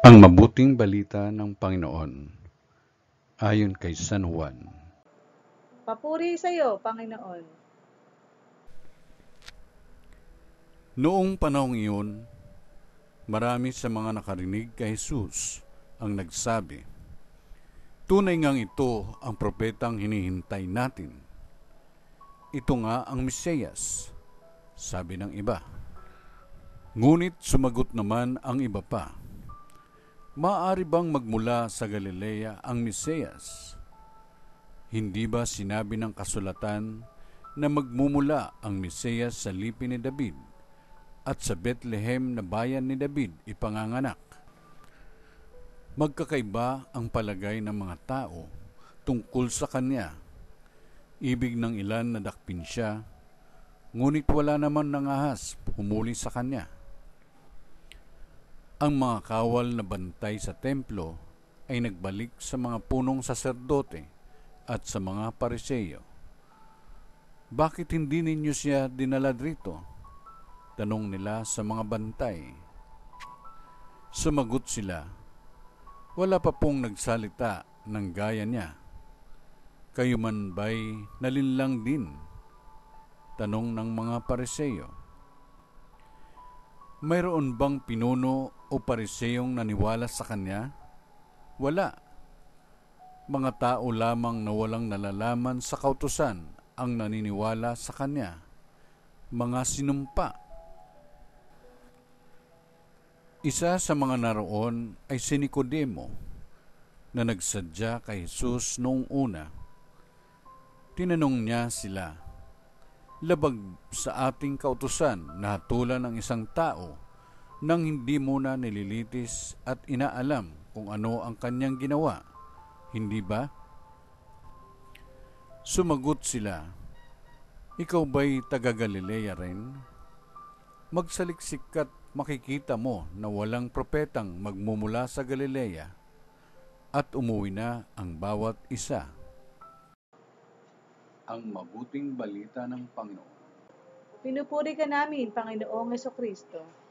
Ang mabuting balita ng Panginoon ayon kay San Juan. Papuri sa iyo, Panginoon. Noong panahong iyon, marami sa mga nakarinig kay Jesus ang nagsabi, "Tunay ngang ito ang propetang hinihintay natin. Ito nga ang Mesiyas," sabi ng iba. Ngunit sumagot naman ang iba pa, "Maaari bang magmula sa Galilea ang Mesiyas? Hindi ba sinabi ng kasulatan na magmumula ang Mesiyas sa lipi ni David at sa Bethlehem na bayan ni David ipanganganak?" Magkakaiba ang palagay ng mga tao tungkol sa kanya. Ibig ng ilan na dakpin siya, ngunit wala naman nangahas humuli sa kanya. Ang mga kawal na bantay sa templo ay nagbalik sa mga punong saserdote at sa mga pariseyo. "Bakit hindi ninyo siya dinala rito?" tanong nila sa mga bantay. Sumagot sila, "Wala pa pong nagsalita ng gaya niya. Kayo man ba'y nalinlang din?" tanong ng mga pariseyo. Mayroon bang pinuno o pariseyong naniwala sa kanya? Wala. Mga tao lamang na walang nalalaman sa kautusan ang naniniwala sa kanya. Mga sinumpa. Isa sa mga naroon ay si Nicodemo, na nagsadya kay Jesus noong una. Tinanong niya sila, "Labag sa ating kautusan na hatulan ng isang tao nang hindi muna nililitis at inaalam kung ano ang kanyang ginawa, hindi ba?" Sumagot sila, "Ikaw ba'y taga-Galilea rin? Magsaliksik at makikita mo na walang propetang magmumula sa Galilea, at umuwi na ang bawat isa." Ang mabuting balita ng Panginoon. Pinupuri ka namin, Panginoong Hesukristo.